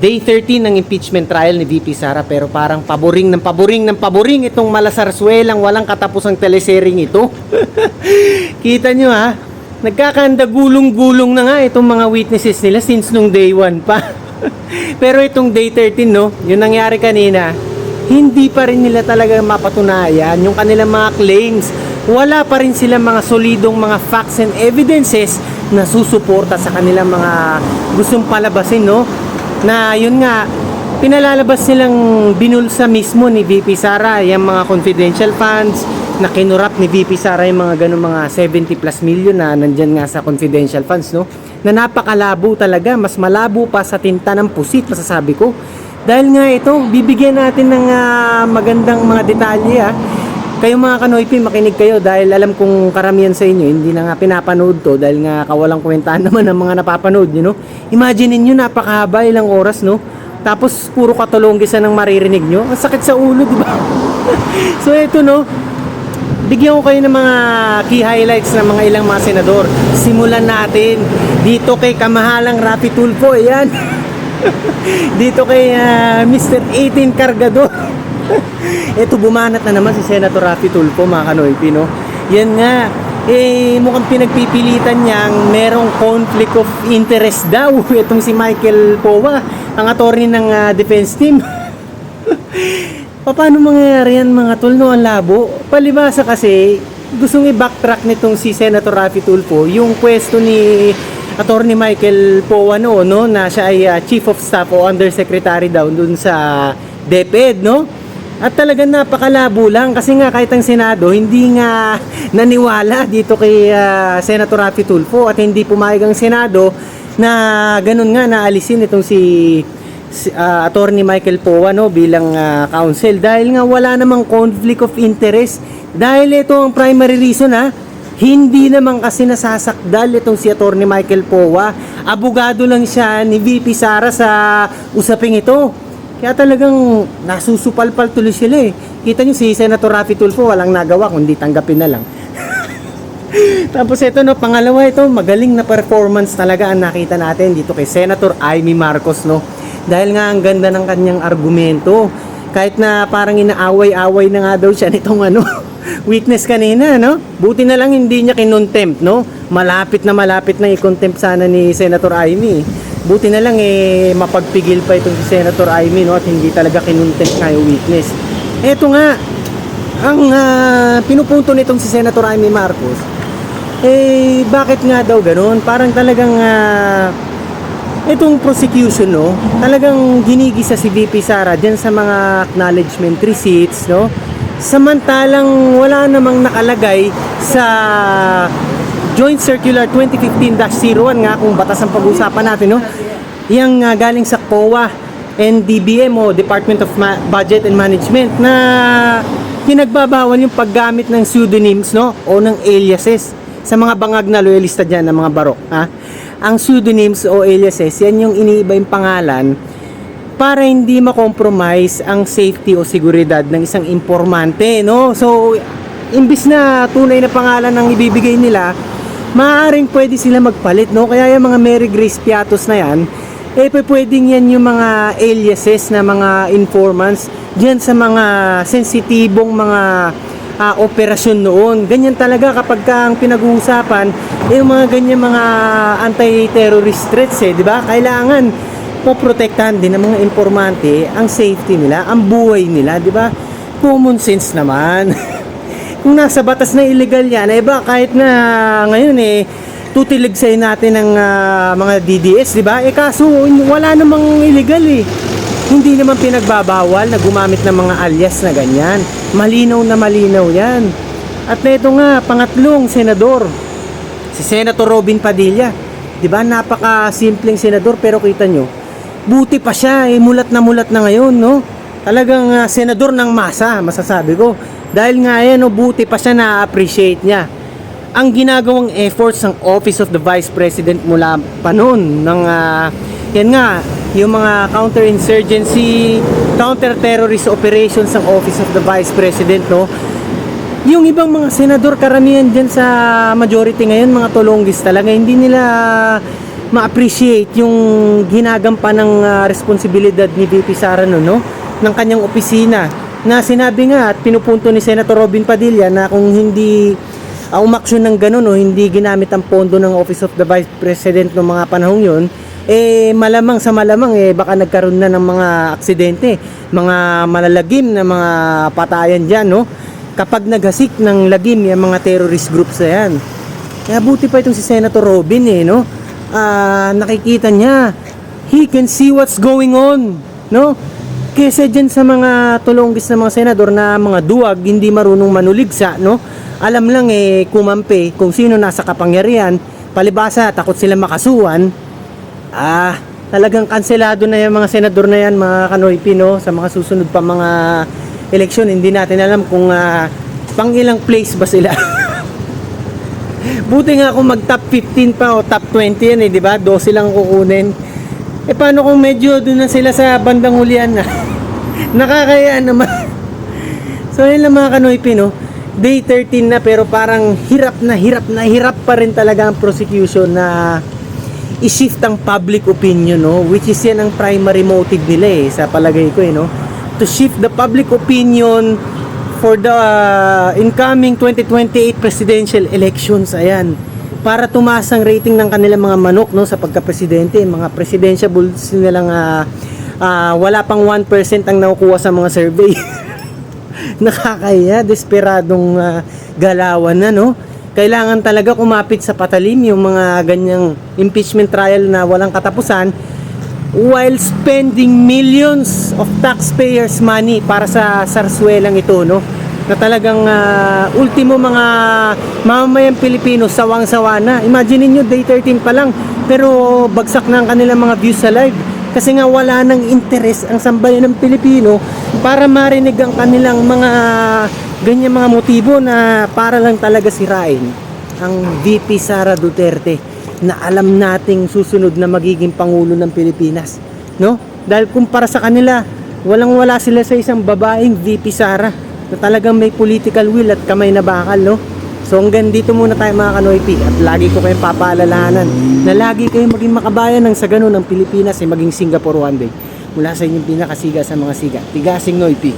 Day 13 ng impeachment trial ni VP Sara, pero parang paboring itong malasarsuelang walang katapusang telesering ito. Kita nyo ha, nagkakanda gulong-gulong na nga itong mga witnesses nila since nung day 1 pa. Pero itong day 13 no, yung nangyari kanina, hindi pa rin nila talaga mapatunayan yung kanilang mga claims. Wala pa rin silang mga solidong mga facts and evidences na susuporta sa kanilang mga gustong palabasin, no? Na yun nga, pinalalabas nilang binulsa mismo ni VP Sara yung mga confidential funds na kinurap ni VP Sara, yung mga ganun mga 70 plus million na nandyan nga sa confidential funds, no? Na napakalabo talaga, mas malabo pa sa tinta ng pusit, masasabi ko. Dahil nga ito, bibigyan natin ng magandang mga detalye ha. Kayo mga Kanoypi, makinig kayo dahil alam kong karamihan sa inyo hindi na nga pinapanood to dahil nga kawalang kwentahan naman ng mga napapanood nyo, no? Imagine niyo napakahaba, ilang oras, no? Tapos puro katulonggisan ang maririnig nyo. Ang sakit sa ulo, di ba? So ito, no? Bigyan ko kayo ng mga key highlights ng mga ilang mga senador. Simulan natin dito kay kamahalang Raffy Tulfo, ayan. Dito kay Mr. 18 Cargador. Ito, bumanat na naman si Senator Raffy Tulfo, mga Kanoypi, no? Yan nga, mukhang pinagpipilitan niyang merong conflict of interest daw itong si Michael Powa, ang attorney ng defense team. Paano mangyayari yan, mga tol, no? Ang labo. Palibasa kasi, gustong i-backtrack nitong si Senator Raffy Tulfo yung pwesto ni attorney Michael Powa noon, no? Na siya ay Chief of Staff o Undersecretary daw dun sa DepEd, no? At talagang napakalabo lang kasi nga kahit ang Senado hindi nga naniwala dito kay Senator Raffy Tulfo at hindi pumayag ang Senado na ganun nga naalisin itong si attorney Michael Powa, no, bilang counsel dahil nga wala namang conflict of interest. Dahil ito ang primary reason ha, hindi naman kasi nasasakdal itong si attorney Michael Powa. Abogado lang siya ni VP Sara sa usaping ito. Kaya talagang nasusupalpal tuloy sila eh. Kita nyo si Senator Raffy Tulfo walang nagawa kundi tanggapin na lang. Tapos ito, no, pangalawa, ito magaling na performance talaga ang nakita natin dito kay Senator Amy Marcos, no. Dahil nga ang ganda ng kanyang argumento. Kahit na parang inaaway-away na nga daw siya nitong witness kanina, no. Buti na lang hindi niya kinontempt, no. Malapit na i-contempt sana ni Senator Amy. Buti na lang mapagpigil pa itong si Senator Amy, no, at hindi talaga kinontempt nga yung witness. Eto nga ang pinupunto nitong si Senator Amy Marcos. Bakit nga daw ganoon? Parang talagang itong prosecution, no, talagang ginigisa si VP Sara diyan sa mga acknowledgement receipts, no. Samantalang wala namang nakalagay sa Joint Circular 2015-01 nga kung batas ang pag-uusapan natin, no. Yang galing sa COA and DBM o Department of Budget and Management na pinagbabawal yung paggamit ng pseudonyms, no, o ng aliases sa mga bangag na loyalista dyan ng mga barok, ha. Ang pseudonyms o aliases, yan yung iniiba yung pangalan para hindi makompromise ang safety o seguridad ng isang informante, no. So imbis na tunay na pangalan ang ibibigay nila, maaaring pwede sila magpalit, no? Kaya yung mga Mary Grace Piatos na yan, pwedeng yan yung mga aliases na mga informants diyan sa mga sensitibong mga operasyon noon. Ganyan talaga kapag ang pinag-uusapan yung mga ganyan mga anti-terrorist threats, di ba? Kailangan poprotektahan din ng mga informante ang safety nila, ang buhay nila, di ba? Common sense naman. Kung nasa batas na illegal yan, ba kahit na ngayon tutiligsay natin ng mga DDS, di ba? Kaso wala namang illegal eh. Hindi naman pinagbabawal na gumamit ng mga alias na ganyan. Malinaw na malinaw yan. At ito nga, pangatlong senador, si Senator Robin Padilla. Di ba? Napaka-simpleng senador pero kita nyo, buti pa siya, mulat na ngayon, no? Talagang senador ng masa, masasabi ko. Dahil nga buti pa siya, na-appreciate niya ang ginagawang efforts ng Office of the Vice President mula pa noon ng yan nga, yung mga counterinsurgency, counter-terrorist operations ng Office of the Vice President, no. Yung ibang mga senador, karamihan dyan sa majority ngayon, mga tolonggis talaga, hindi nila ma-appreciate yung ginagampan ng responsibilidad ni VP Sara no, ng kanyang opisina, na sinabi nga at pinupunto ni Senator Robin Padilla na kung hindi umaksyon ng ganun o hindi ginamit ang pondo ng Office of the Vice President noong mga panahong yun, malamang sa malamang baka nagkaroon na ng mga aksidente, mga malalagim na mga patayan dyan, no? Kapag naghasik ng lagim yung mga terrorist groups na yan. Kaya buti pa itong si Senator Robin no? Nakikita niya, he can see what's going on, no? Kesa dyan sa mga tulonggis na mga senador na mga duwag, hindi marunong manuligsa, no? Alam lang kumampi kung sino nasa kapangyarihan, palibasa takot sila makasuhan. Talagang kanselado na yung mga senador na yan, mga Kanoypi, no? Sa mga susunod pa mga eleksyon, hindi natin alam kung pang ilang place ba sila. Buti nga kung mag top 15 pa o top 20 yan di ba? 12 lang kukunin. Paano kung medyo doon na sila sa bandang hulihan na? Nakakaya naman. So yun lang mga Kanoypi, no? Day 13 na pero parang hirap pa rin talaga ang prosecution na i-shift ang public opinion, no? Which is yan ang primary motive nila sa palagay ko, no? To shift the public opinion for the incoming 2028 presidential elections, ayan, para tumaas ang rating ng kanilang mga manok, no, sa pagka-presidente. Mga presidentiables nilang wala pang 1% ang nakukuha sa mga survey. Nakakaya, desperadong galawan na, no? Kailangan talaga kumapit sa patalim yung mga ganyang impeachment trial na walang katapusan while spending millions of taxpayers money para sa sarswelang ito, no? Na talagang ultimo mga mamamayang Pilipino sawang-sawa na. Imagine niyo day 13 pa lang pero bagsak na ang kanilang mga views sa live kasi nga wala nang interes ang sambayan ng Pilipino para marinig ang kanilang mga ganyan mga motibo na para lang talaga sirain ang VP Sara Duterte na alam nating susunod na magiging Pangulo ng Pilipinas, no? Dahil kumpara sa kanila, walang-wala sila sa isang babaeng VP Sara na talagang may political will at kamay na bakal, no? So hanggang dito muna tayo mga Kanoypi at lagi ko kayong papaalalahanan na lagi kayong maging makabayan ng sa ganun ng Pilipinas ay maging Singapore one day. Mula sa inyong pinakasiga sa mga siga, Tigasing Noypi.